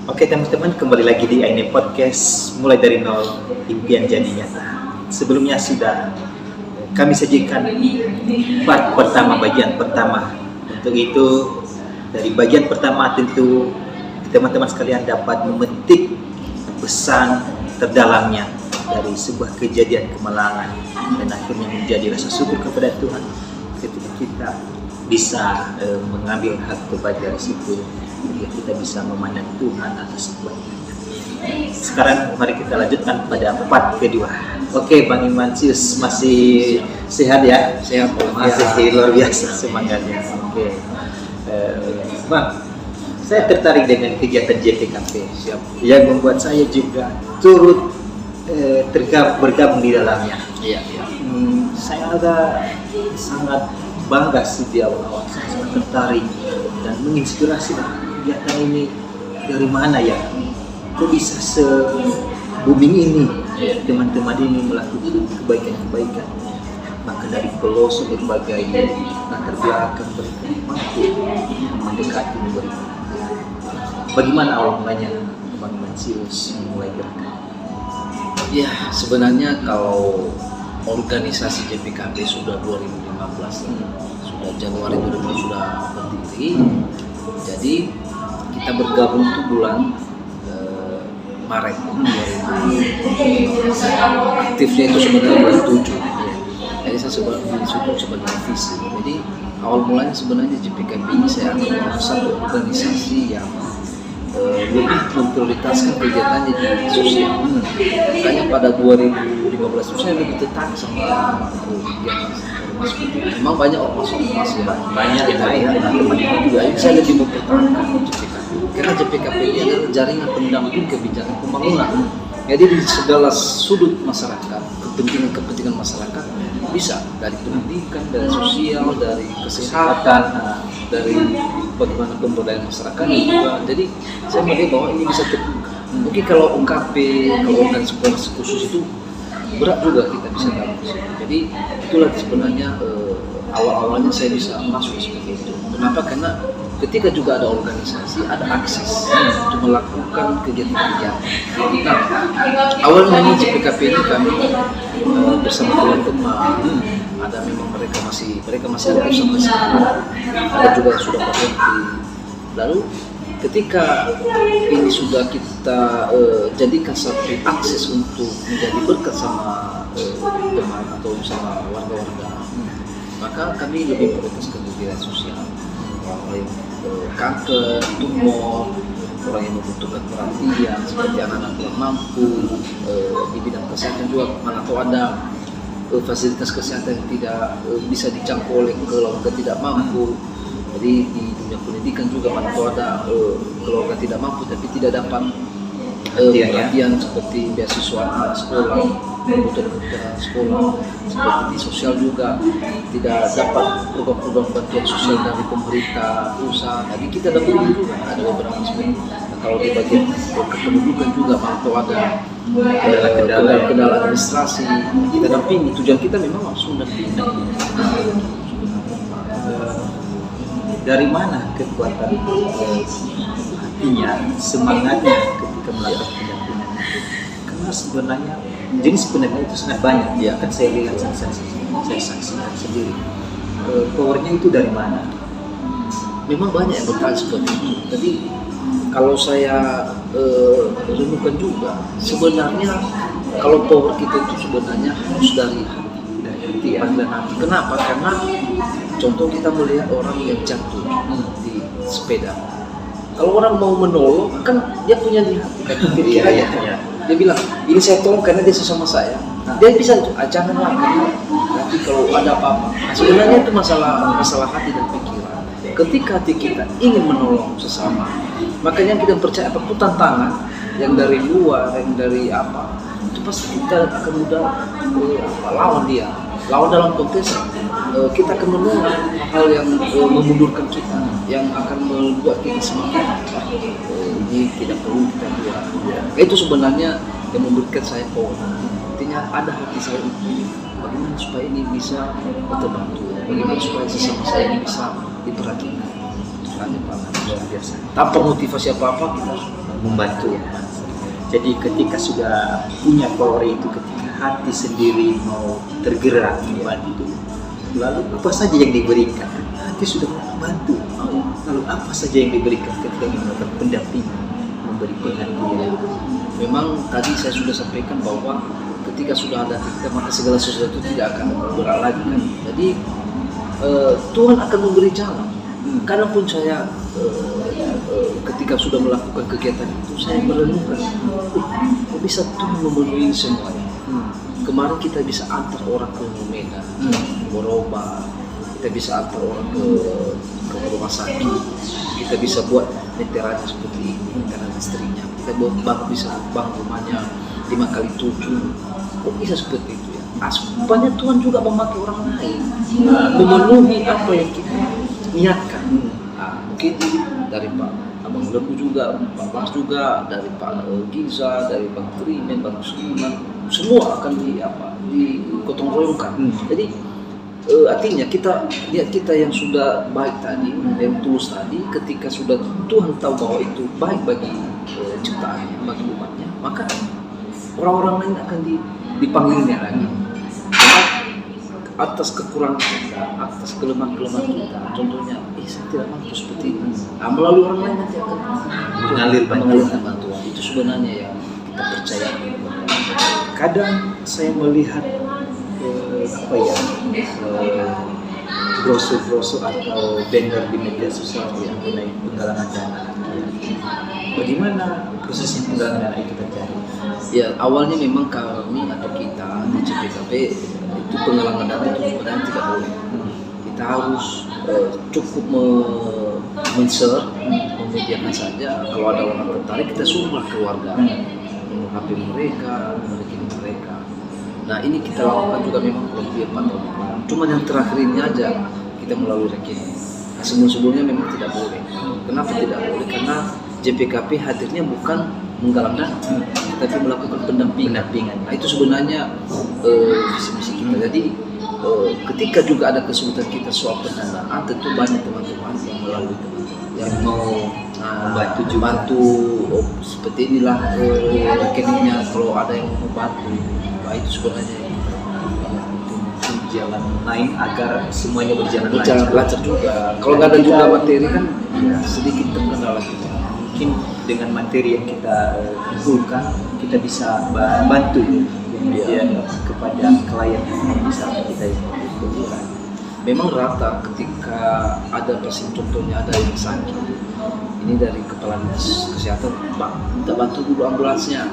Oke teman-teman, kembali lagi di Aine Podcast, mulai dari nol, impian jadi nyata. Sebelumnya sudah kami sajikan part pertama, bagian pertama. Untuk itu, dari bagian pertama tentu teman-teman sekalian dapat memetik pesan terdalamnya dari sebuah kejadian kemalangan dan akhirnya menjadi rasa syukur kepada Tuhan ketika kita bisa mengambil hak kebahagiaan dari situ, ketika kita bisa memandang Tuhan atas kebaikannya. Sekarang mari kita lanjutkan pada part kedua. Oke, Bang Imansius masih sehat ya? Sehat, masih luar biasa semangatnya. Oke, Bang, saya tertarik dengan kegiatan JPKP yang membuat saya juga turut bergabung di dalamnya. Iya. Saya agak sangat bangga sih di awal-awal, saya sangat tertarik dan menginspirasi kegiatan ini dari mana ya? Kok bisa se-booming ini teman-teman ini melakukan kebaikan-kebaikan? Maka dari pelosok berbagai latar belakang mereka mampu mendekati mereka. Bagaimana awal mulanya Bang Imansius memulai gerakan? Ya, sebenarnya kalau organisasi JPKP sudah 2015 sudah Januari 2015 sudah berdiri. Jadi kita bergabung itu bulan Maret 2015. Aktifnya itu sebenarnya bulan 7. Jadi saya sebagai visi. Jadi awal mulanya sebenarnya JPKP ini saya anggap satu organisasi yang lebih memprioritaskan kegiatannya di sosial. Makanya pada 2015 itu saya lebih tertarik sama kegiatan seperti itu. Memang banyak ormas-ormas ya, banyak kita lihat teman-teman juga. Saya lebih mempertahankan JPKP karena JPKP ini adalah jaringan pendamping kebijakan pembangunan. Jadi di segala sudut masyarakat, kepentingan masyarakat bisa dari pendidikan, dari sosial, dari kesehatan, dari bagaimana pemberdayaan masyarakat juga. Jadi saya melihat bahwa ini bisa terbuka. Mungkin kalau UKP, kalau organisasi khusus itu berat juga kita bisa dalam di situ. Jadi itulah sebenarnya awal-awalnya saya bisa masuk seperti itu. Kenapa? Karena ketika juga ada organisasi, ada akses untuk melakukan kegiatan-kegiatan. Nah, awalnya ini JPKP ini kami bersama teman-teman, ada memang mereka masih aktif sampai sekarang, ada juga yang sudah berhenti. Lalu ketika ini sudah kita jadikan satu akses untuk menjadi berkat sama teman atau sama warga-warga, maka kami lebih prioritas ke kegiatan sosial. Orang yang kanker, tumor, orang yang membutuhkan perhatian seperti anak-anak kurang mampu, di bidang kesehatan juga mana tahu ada fasilitas kesehatan yang tidak bisa dijangkau oleh keluarga tidak mampu. Jadi di dunia pendidikan juga mana tahu ada keluarga tidak mampu tapi tidak dapat perhatian seperti beasiswa anak sekolah, kebutuhan sekolah, seperti di sosial juga tidak dapat program-program bantuan sosial dari pemerintah pusat. Jadi kita dampingi juga ada beberapa aspek. Nah, kalau di bagian kependudukan juga atau ada kendala administrasi, kita dampingi. Tujuan kita memang langsung dampingi. Dari mana kekuatan hatinya, semangatnya ketika melakukan pendampingan? Karena sebenarnya jenis pendampingan itu sangat banyak. Ya kan saya lihat, saya saksikan sendiri. Powernya itu dari mana? Memang banyak yang bertanya seperti itu. Jadi kalau saya renungkan juga, sebenarnya kalau power kita itu sebenarnya harus dari hati, panggilan hati. Kenapa? Karena contoh kita melihat orang yang jatuh di sepeda. Kalau orang mau menolong, kan dia punya di hati, kan pikirannya. Dia bilang, ini saya tolong karena dia sesama saya. Dia bisa, janganlah karena nanti kalau ada apa-apa. Sebenarnya itu masalah hati dan pikiran. Ketika hati kita ingin menolong sesama, makanya kita percaya apapun tantangan yang dari luar, yang dari apa, itu pasti kita akan mudah lawan dia. Lawan dalam konteks kita akan menolak hal yang memundurkan kita, yang akan membuat kita semakin ini tidak perlu kita buat. Itu sebenarnya yang memberikan saya power. Artinya ada hati saya untuk bagaimana supaya ini bisa terbantu, bagaimana supaya sesama saya ini bisa diperhatikan. Itu hanya luar biasa. Tanpa motivasi apa-apa kita membantu ya. Jadi ketika sudah punya power itu, ketika hati sendiri mau tergerak membantu, lalu apa saja yang diberikan, hati sudah membantu. Lalu apa saja yang diberikan ketika melakukan pendampingan, memberi pengertian. Memang tadi saya sudah sampaikan bahwa ketika sudah ada kita, maka segala sesuatu tidak akan berat lagi kan. Jadi Tuhan akan memberi jalan. Kadang pun saya ketika sudah melakukan kegiatan itu, saya merenungkan, kok bisa Tuhan memenuhi semuanya. Kemarin kita bisa antar orang ke Medan, berobat, kita bisa antar orang ke rumah sakit, kita bisa buat meterannya seperti ini karena istrinya, kita bisa bangun rumahnya 5x7. Kok bisa seperti itu ya? Asupanya Tuhan juga memakai orang lain memenuhi apa yang kita niatkan. Mungkin dari Pak Abang Lembu juga, Pak Bas juga, dari Pak Giza, dari Bang Trimen, Bang Suman, semua akan digotong royongkan. Jadi artinya kita yang sudah baik tadi, yang tulus tadi, ketika sudah Tuhan tahu bahwa itu baik bagi ciptaannya, bagi umatnya, maka orang-orang lain akan dipanggilnya lagi. Atas kekurangan kita, atas kelemahan-kelemahan kita, contohnya, saya tidak mampu seperti ini. Melalui orang lain nanti akan mengalirkan bantuan. Itu sebenarnya yang kita percaya. Kadang saya melihat brosur-brosur atau banner di media sosial yang mengenai penggalangan dana. Bagaimana prosesnya penggalangan dana itu terjadi? Ya, awalnya memang kami atau kita di JPKP itu penggalangan dana itu sebenarnya tidak boleh. Kita harus cukup men-share, memediakan saja. Kalau ada orang tertarik, kita suruhlah keluarga, nomor HP mereka, nomor rekening mereka. Nah, ini kita lakukan juga memang lebih 4 tahun yang lalu. Cuma yang terakhir ini aja kita melalui rekening. Nah, sebelum-sebelumnya memang tidak boleh. Kenapa tidak boleh? Karena JPKP hadirnya bukan menggalang dana, tapi melakukan pendampingan. Nah, itu sebenarnya visi-misi kita. Jadi ketika juga ada kesulitan kita soal pendanaan, tentu banyak teman-teman yang melalui teman-teman yang mau membantu seperti inilah rekeningnya kalau ada yang mau membantu. Nah, itu sebenarnya jalan lain agar semuanya berjalan lancar juga. Kalau nggak ada juga materi kan sedikit terkendala kita. Mungkin dengan materi yang kita kumpulkan, kita bisa bantu kepada klien yang bisa kita kumpulkan. Memang rata ketika ada pasien, contohnya ada yang sakit, ini dari kepala dinas kesehatan, Pak, kita bantu dulu ambulansnya,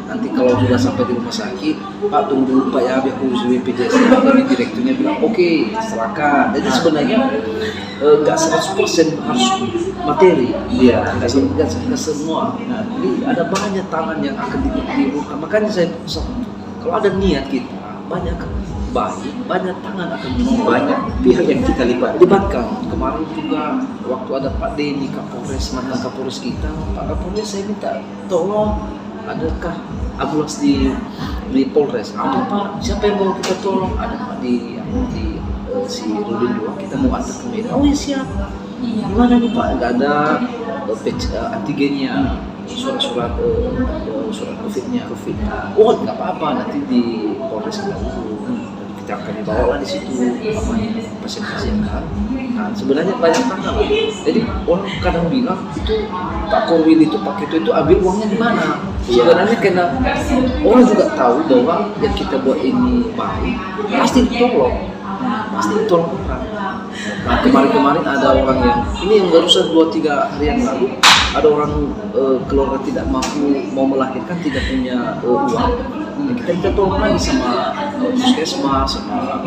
nanti kalau sudah sampai di rumah sakit, Pak tunggu dulu Pak ya, biar aku usul BPJS. Jadi direkturnya bilang oke, serahkan. Jadi sebenarnya nggak 100% harus materi, nggak semua. Nah, jadi ada banyak tangan yang akan dibuka. Makanya saya pesan, kalau ada niat kita, banyak baik, banyak tangan akan menolong, banyak pihak yang kita libatkan. Kemarin juga waktu ada Pak Denny Kapolres, mantan Kapolres kita, Pak Kapolres, saya minta tolong, adakah ambulans di Polres? Ada Pak, siapa yang mau kita tolong? Ada Pak di si Rudin 2, kita mau antar ke Medan. Oh ya siap. Gimana nih Pak? Nggak ada antigennya, surat COVID-nya. Oh nggak apa-apa, nanti di Polres kita kita akan dibawa lah di situ pasien-pasien kan. Nah, sebenarnya banyak tangan. Jadi orang kadang bilang itu Pak Korwil itu Pak Keto itu ambil uangnya di mana? Sebenarnya karena orang juga tahu bahwa yang kita buat ini baik, pasti ditolong orang. Nah, kemarin ada orang yang ini yang barusan 2-3 hari yang lalu ada orang keluarga tidak mampu mau melahirkan, tidak punya uang. Kita tolong lagi sama puskesmas, sama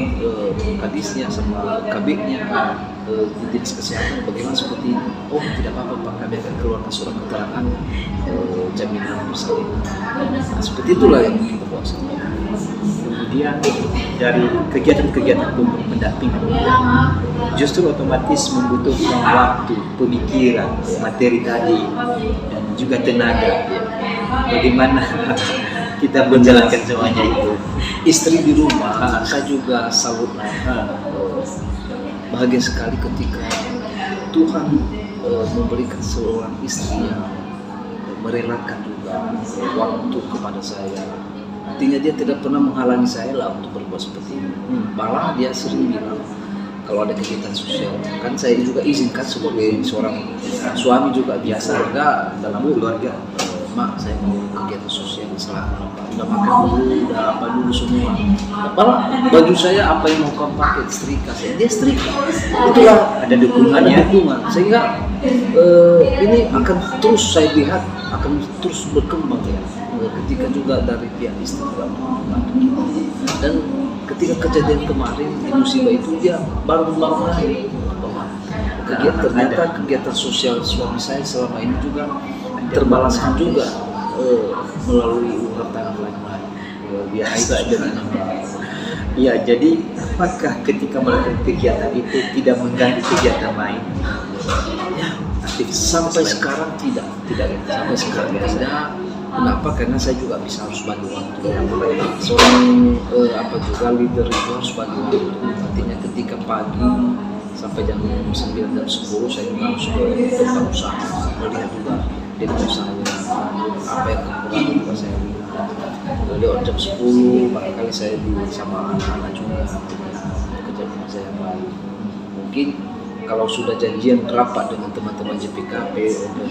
kadisnya, sama kabitnya, dinas kesehatan bagaimana seperti ini. Oh tidak apa-apa Pak, kami akan keluarkan surat keterangan jaminan persalinan. Nah, seperti itulah yang kita buat. Kemudian dari kegiatan-kegiatan pendampingan justru otomatis membutuhkan waktu, pemikiran, materi tadi, dan juga tenaga. Bagaimana kita menjalankan semuanya itu? Istri di rumah, saya juga salut bahagia sekali ketika Tuhan memberikan seorang istri yang merelakan juga waktu kepada saya. Artinya dia tidak pernah menghalangi saya lah untuk berbuat seperti ini. Malah dia sering bilang kalau ada kegiatan sosial, kan saya juga izinkan sebagai seorang suami juga biasa juga dalam keluarga. Mak, saya mau kegiatan sosial setelah udah makan dulu, udah apa dulu semua. Malah baju saya apa yang mau kamu pakai setrika, dia setrika. Itulah Ada dukungannya. ada dukungan. Sehingga ini akan terus saya lihat akan terus berkembang ya. Ketika juga dari pihak istri juga membantu kita. Dan ketika kejadian kemarin di musibah itu dia baru lagi bahwa ternyata kegiatan sosial suami saya selama ini juga terbalaskan juga melalui uluran tangan lain-lain. Biasa aja. Iya, jadi apakah ketika melakukan kegiatan itu tidak mengganggu kegiatan lain? Ya, sampai sekarang tidak sampai sekarang tidak. Kenapa? Karena saya juga bisa harus bagi waktu. Seorang juga leader itu harus bagi waktu. Artinya ketika pagi sampai jam 9 jam 10 saya juga harus ke tempat usaha melihat juga dengan usaha apa yang kekurangan juga saya lihat. Lewat jam 10 barangkali saya sama anak-anak juga kerja saya baik. Mungkin kalau sudah janjian rapat dengan teman-teman JPKP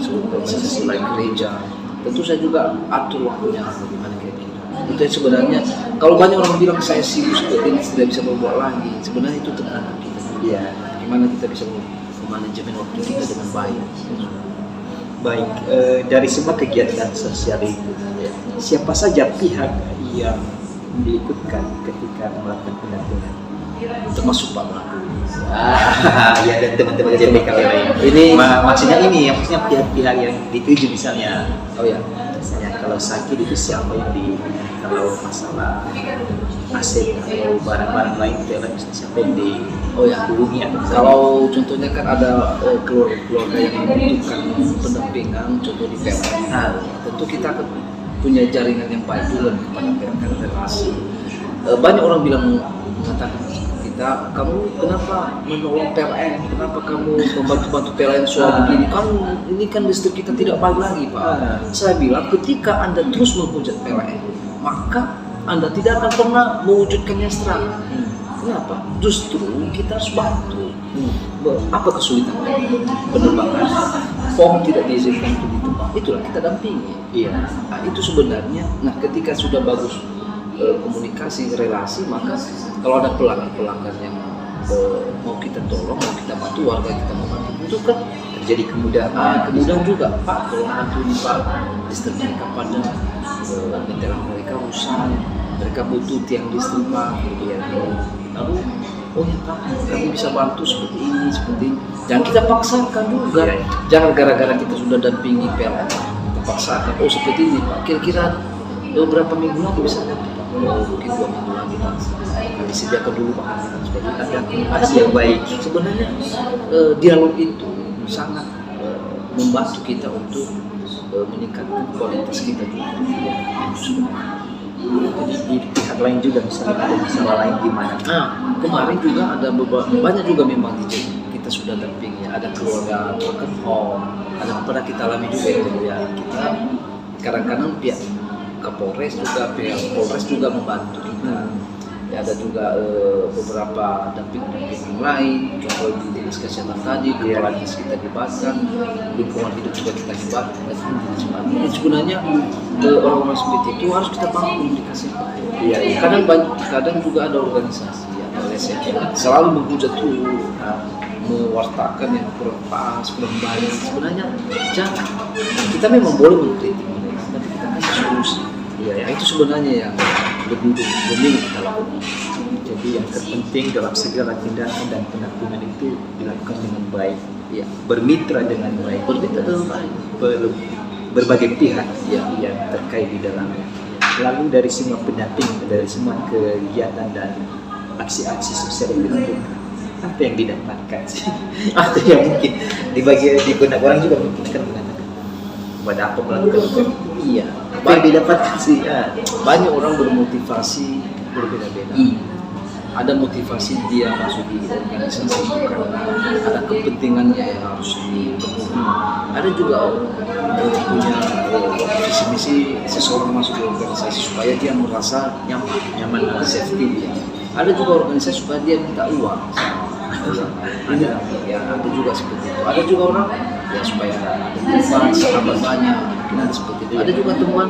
organisasi lain gereja, tentu saya juga atur waktunya bagaimana kira-kira. Itu yang sebenarnya kalau banyak orang bilang saya sibuk seperti ini tidak bisa berbuat lagi, sebenarnya itu tergantung kita. Iya. Gimana kita bisa manajemen waktu kita dengan baik. Baik, dari semua kegiatan sosial itu, siapa saja pihak yang diikutkan ketika melakukan pendampingan? Termasuk Pak Madu. Ya, dan teman-teman JPKP lain. Ini Maksudnya ini, maksudnya pihak-pihak yang dituju misalnya. oh ya, Misalnya kalau sakit itu siapa yang kalau masalah aset atau barang-barang lain itu siapa yang dihubungi atau misalnya. kalau contohnya kan ada keluarga yang membutuhkan pendampingan, contoh di PLN. Tentu kita akan punya jaringan yang baik juga kepada PLN relasi. Banyak orang bilang mengatakan kita, kamu kenapa menolong PLN? Kenapa kamu membantu PLN soal begini? Kamu ini kan listrik kita tidak baik lagi, Pak. Saya bilang ketika Anda terus menghujat PLN, maka Anda tidak akan pernah mewujudkannya seterang. Kenapa? Justru kita harus bantu. Apa kesulitan penerbangan? Form tidak diizinkan untuk ditebang. Itulah kita dampingi. Iya. Nah, itu sebenarnya. Nah, ketika sudah bagus komunikasi relasi, maka kalau ada pelanggan yang mau kita tolong, mau kita bantu, warga kita mau bantu, itu kan terjadi kemudahan. kemudahan juga. Pak, kalau bantu ini Pak, listrik mereka padam, veteran mereka rusak, mereka butuh tiang listrik Pak, gitu ya. Lalu, oh ya Pak, kami bisa bantu seperti ini. Jangan kita paksakan juga. Iya. Jangan gara-gara kita sudah dampingi PLN, kita paksakan. Oh seperti ini Pak, kira-kira beberapa minggu lagi bisa dapat Pak. Mungkin 2 minggu lagi Pak. Kami sediakan dulu Pak. Sudah ada komunikasi yang baik. Sebenarnya dialog itu sangat membantu kita untuk meningkatkan kualitas kita juga. Jadi di pihak lain juga misalnya ada masalah lain di mana? Nah, kemarin juga ada banyak juga memang kita sudah dampingi. Ada keluarga broken home, ada pernah kita alami juga ya. Kita kadang-kadang pihak Kapolres juga, pihak Polres juga membantu kita. Ya, ada juga beberapa damping-damping lain, contoh di dinas kesehatan tadi, kepala dinas kita libatkan, lingkungan hidup juga kita libatkan. Ini sebenarnya orang-orang seperti itu harus kita bangun komunikasi. Iya. Kadang juga ada organisasi atau LSM yang selalu menghujat dulu, mewartakan yang kurang pas, kurang baik. Sebenarnya jangan. Kita memang boleh mengkritik mereka, tapi kita kasih solusi. Ya, itu sebenarnya yang lebih kita lakukan. Jadi yang terpenting dalam segala tindakan dan pendampingan itu dilakukan dengan baik. Ya, Bermitra dengan baik. berbeda dengan baik. Berbagai pihak Ya. yang terkait di dalamnya. Lalu dari semua pendamping, dari semua kegiatan dan aksi-aksi sosial yang dilakukan, apa yang didapatkan sih? Atau yang mungkin di benak orang juga mungkin kan mengatakan, pada apa melakukan itu? Iya, Apa yang didapatkan sih? banyak orang bermotivasi berbeda-beda. ada motivasi dia masuk di organisasi itu karena ada kepentingannya yang harus dipenuhi. Ada juga punya visi misi seseorang masuk di organisasi supaya dia merasa nyaman safety dia. Ada juga organisasi supaya dia minta uang. Ada juga seperti itu. Ada juga orang ya supaya ada teman, sahabat banyak, mungkin ada seperti itu. Ada juga teman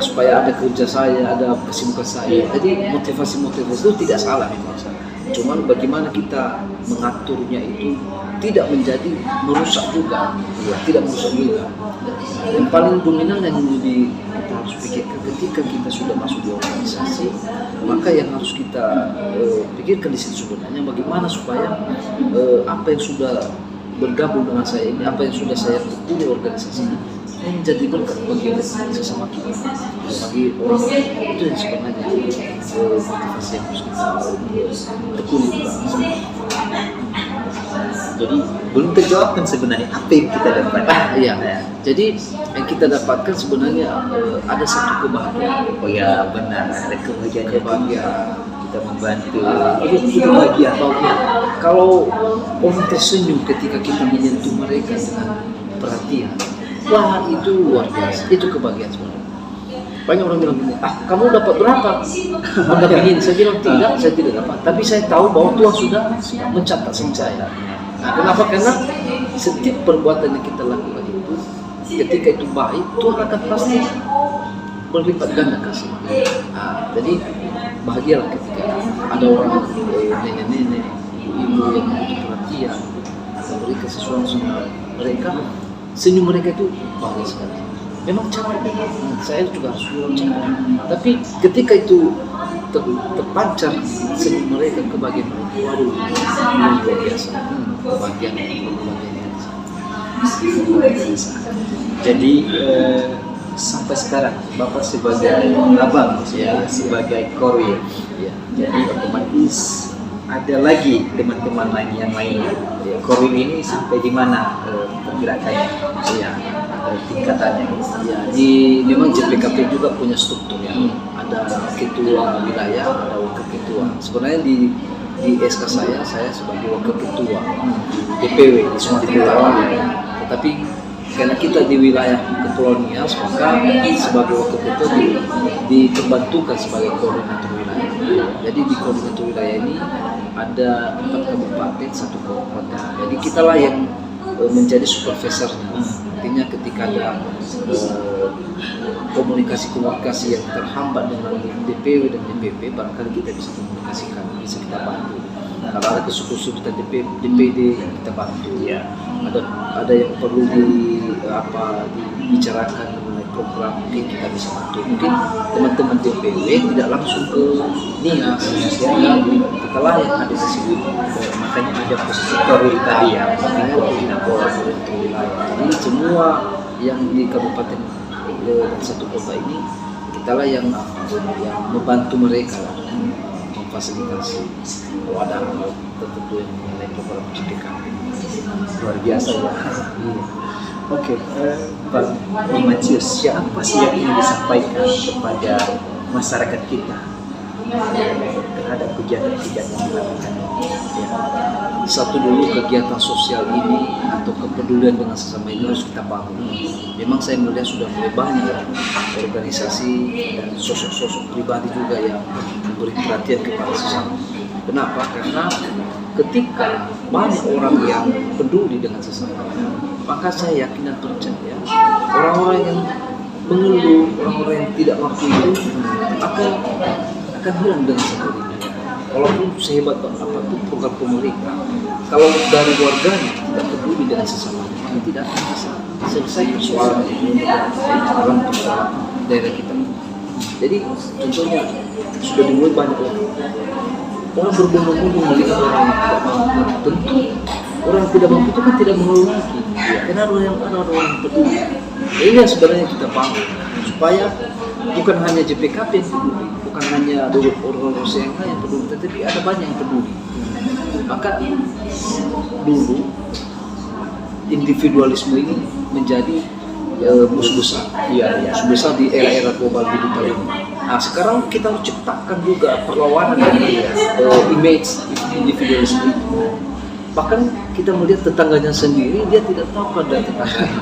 supaya ada kerja saya, ada kesibukan saya. Jadi motivasi itu tidak salah. Cuman bagaimana kita mengaturnya itu tidak menjadi merusak juga, tidak merusak juga. Yang paling dominan yang kita harus pikirkan ketika kita sudah masuk di organisasi, maka yang harus kita pikirkan di situ sebenarnya bagaimana supaya apa yang sudah bergabung dengan saya ini, apa yang sudah saya tekuni organisasi ini menjadi berkat bagi sesama kita, bagi orang. Itu yang sebenarnya motivasi yang harus kita tekuni juga. Jadi belum terjawab kan sebenarnya apa yang kita dapat. Iya. Jadi yang kita dapatkan sebenarnya ada satu kebahagiaan. Oh ya benar, ada kebahagiaan kita membantu. Itu bahagia. Kalau orang tersenyum ketika kita menyentuh mereka dengan perhatian, wah itu luar biasa. Itu kebahagiaan sebenarnya. Banyak orang bilang begini, kamu dapat berapa? Mendapat ini. Saya bilang tidak, saya tidak dapat. Tapi saya tahu bahwa Tuhan sudah mencatat sama saya. Nah, kenapa? Karena setiap perbuatan yang kita lakukan itu, ketika itu baik, Tuhan akan pasti berlipat ganda kasih. Nah, jadi bahagialah ketika ada orang nenek-nenek, ibu-ibu yang butuh perhatian, memberikan sesuatu sama mereka, senyum mereka itu bahagia sekali. Memang capek, saya juga harus capek. Tapi ketika itu terpancar senyum mereka, kebahagiaan mereka, waduh, luar biasa. Kebahagiaan. Jadi sampai sekarang Bapak sebagai abang, ya, sebagai korwil, ya. Jadi otomatis ada lagi teman-teman lain yang lain. Korwil ini sampai di mana pergerakannya? Ya. Tingkatannya ya, memang JPKP juga punya struktur ya. Ada ketua wilayah, ada wakil ketua. Sebenarnya di SK saya sebagai wakil ketua DPW di Sumatera Utara. Tetapi karena kita di wilayah Kepulauan Nias, maka sebagai wakil ketua diperbantukan sebagai koordinator wilayah. Jadi di koordinator wilayah ini ada 4 kabupaten, 1 kabupaten. Jadi kitalah yang menjadi supervisornya. Artinya ketika ada komunikasi yang terhambat dengan DPW dan DPP, barangkali kita bisa komunikasikan, bisa kita bantu. Kalau ada kesulitan DPD, kita bantu. Ya. Ada yang perlu dibicarakan mengenai program, mungkin kita bisa bantu. Mungkin teman-teman DPW tidak langsung ke Nias, kita lah yang ada di sini. Makanya ada posisi korwil tadi ya, koordinator wilayah. Jadi semua yang di kabupaten dan 1 kota ini, kitalah yang membantu mereka lah, memfasilitasi kalau ada hal tertentu yang mengenai program JPKP. Luar biasa ya. Oke, Pak Ignatius, apa sih yang ingin disampaikan kepada masyarakat kita terhadap kegiatan-kegiatan yang dilakukan? Ya. Satu dulu, kegiatan sosial ini atau kepedulian dengan sesama ini harus kita bangun. Memang saya melihat sudah mulai banyak organisasi dan sosok-sosok pribadi juga yang memberi perhatian kepada sesama. Kenapa? Karena ketika banyak orang yang peduli dengan sesama, maka saya yakin dan percaya orang-orang yang mengeluh, orang-orang yang tidak mampu itu akan hilang dengan sendirinya. Walaupun sehebat apapun program pemerintah, kalau dari warganya tidak peduli dengan sesama, maka tidak akan bisa selesai persoalan dalam persoalan daerah kita. Jadi contohnya sudah dimulai banyak orang berbondong-bondong melihat orang yang tidak mampu. Tentu orang yang tidak mampu itu kan tidak mengeluh lagi, karena ada orang yang peduli. Ini yang sebenarnya kita bangun supaya bukan hanya JPKP yang peduli, bukan hanya orang-orang yang peduli, tetapi ada banyak yang peduli. Maka dulu individualisme ini menjadi musuh besar, musuh besar di era-era global digital ini. Nah sekarang kita harus ciptakan juga perlawanan dari image individualisme itu. Bahkan kita melihat tetangganya sendiri, dia tidak tahu pada tetangganya.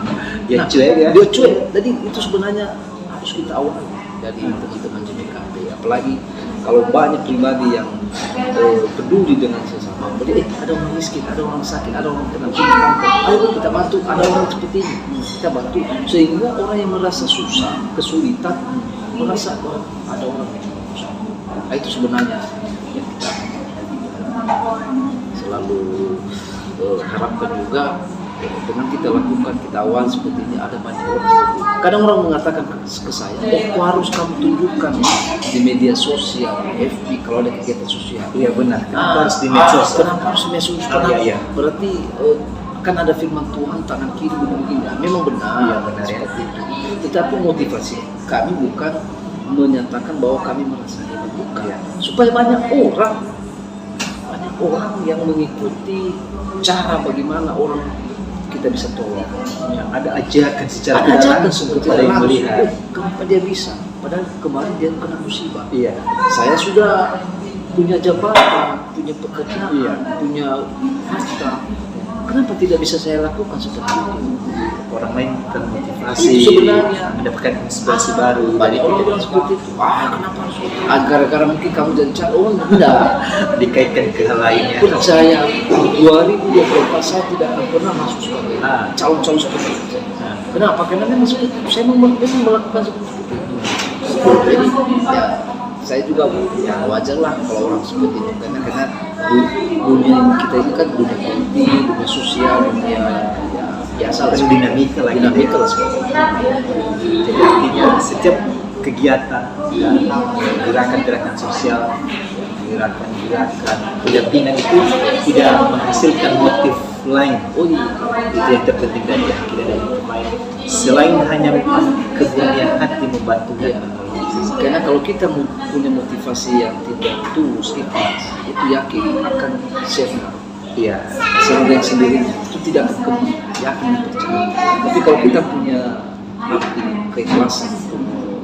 Dia cuek ya. Dia cuek. Jadi itu sebenarnya harus kita awali dari teman-teman JPKP. Apalagi kalau banyak pribadi yang peduli dengan sesama. Jadi ada orang miskin, ada orang sakit, ada orang kena kanker. Ayo kita bantu. Ada orang seperti ini, kita bantu. Sehingga orang yang merasa susah, kesulitan, merasa bahwa ada orang yang susah. Nah, itu sebenarnya yang kita selalu harapkan juga. Dengan kita lakukan, kita awal seperti ini, ada banyak orang seperti ini. Kadang orang mengatakan ke saya, kok harus kamu tunjukkan di media sosial, FB, kalau ada kegiatan sosial. Iya benar. Kenapa harus di medsos? Kenapa harus di medsos? Kenapa? Iya. Berarti kan ada firman Tuhan, tangan kiri begini. Memang benar. Iya benar ya. Seperti itu. Tetapi motivasi kami bukan menyatakan bahwa kami merasa hebat, bukan. Iya. Supaya banyak orang yang mengikuti cara bagaimana orang kita bisa tolong. Ya, ada ajakan secara Ada ajakan langsung seperti kepada yang melihat. kenapa dia bisa? Padahal kemarin dia kena musibah. Iya. Saya sudah punya jabatan, punya pekerjaan, Iya. punya harta. Kenapa tidak bisa saya lakukan seperti itu? Orang lain termotivasi, Itu sebenarnya. mendapatkan inspirasi baru. Banyak orang bilang seperti itu. Kenapa harus? Gara-gara mungkin kamu jadi calon. Enggak. dikaitkan ke hal lainnya. Percaya 2024 saya tidak akan pernah masuk sebagai calon-calon seperti itu. Kenapa? Karena memang seperti itu. Saya memang melakukan seperti itu. Jadi ya saya juga ya wajar lah kalau orang seperti itu karena dunia kita ini kan dunia politik, dunia sosial, dunia ya biasa lah, Dinamika lah seperti itu. Jadi artinya setiap kegiatan dan gerakan-gerakan sosial, gerakan-gerakan pendampingan itu tidak menghasilkan motif lain. Oh iya, Itu yang terpenting dari kita dari pemain. Selain hanya keberanian hati membantu dan menolong. karena kalau kita punya motivasi yang tidak tulus, ikhlas, itu yakin akan sirna. Iya. Dengan sendirinya itu tidak akan kembali, yakin percaya. Tapi kalau kita punya hati keikhlasan,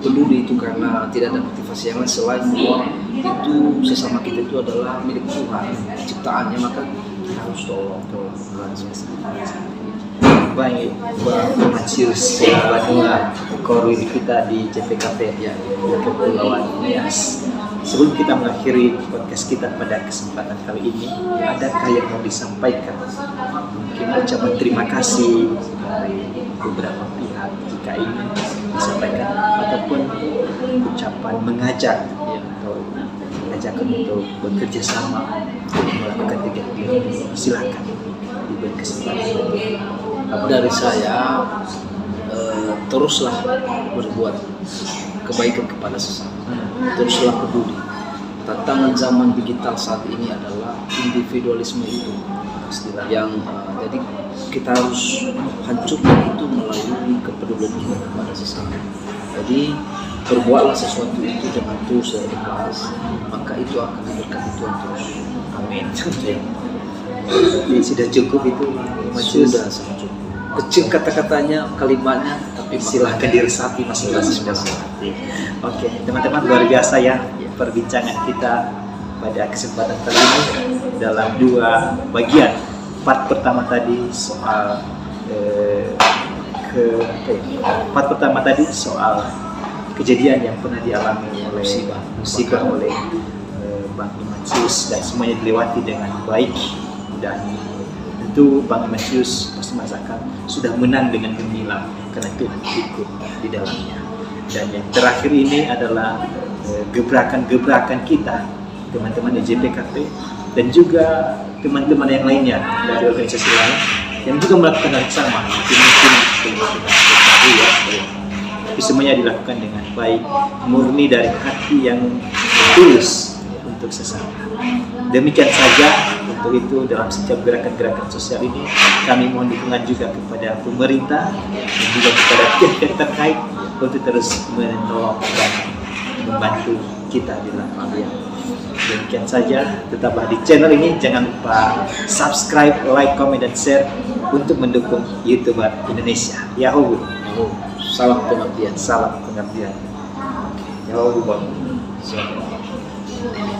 peduli itu karena tidak ada motivasi yang lain selain bahwa itu sesama kita itu adalah milik Tuhan, ciptaannya, maka kita harus tolong. Baik, Bang Matius Badua Korwil kita di JPKP ya, Kepulauan Nias. Sebelum kita mengakhiri podcast kita pada kesempatan kali ini, adakah yang mau disampaikan? Mungkin ucapan terima kasih dari beberapa pihak jika ingin disampaikan, ataupun ucapan mengajak atau ajakan untuk bekerja sama melakukan kegiatan ini. Silakan diberi kesempatan. Dari saya teruslah berbuat kebaikan kepada sesama, teruslah peduli. Tantangan zaman digital saat ini adalah individualisme itu yang jadi kita harus hancurkan itu melalui kepedulian kita kepada sesama. Jadi berbuatlah sesuatu itu dengan tulus dan ikhlas, maka itu akan diberkati Tuhan terus. Amin. Jadi sudah cukup itu, Sudah sangat cukup. Kecil kata-katanya, kalimatnya, tapi silahkan diresapi masing-masing. Oke, teman-teman, luar biasa ya perbincangan kita pada kesempatan kali ini dalam dua bagian. Part pertama tadi soal part pertama tadi soal kejadian yang pernah dialami oleh musibah oleh Bang Matius, dan semuanya dilewati dengan baik, dan tentu Bang Matius pasti merasakan sudah menang dengan gemilang karena Tuhan ikut di dalamnya. Dan yang terakhir ini adalah gebrakan-gebrakan kita teman-teman di JPKP dan juga teman-teman yang lainnya dari organisasi lain yang juga melakukan hal yang sama. Tapi semuanya dilakukan dengan baik, murni dari hati yang tulus untuk sesama. Demikian saja untuk itu dalam setiap gerakan-gerakan sosial ini kami mohon dukungan juga kepada pemerintah dan juga kepada pihak terkait untuk terus menolong dan membantu kita di dalam hal yang demikian saja. Tetaplah di channel ini, jangan lupa subscribe, like, comment, dan share untuk mendukung YouTuber Indonesia. Yahoo! salam pengertian. Salam pengertian. Oke, Oh, Bang. Siap.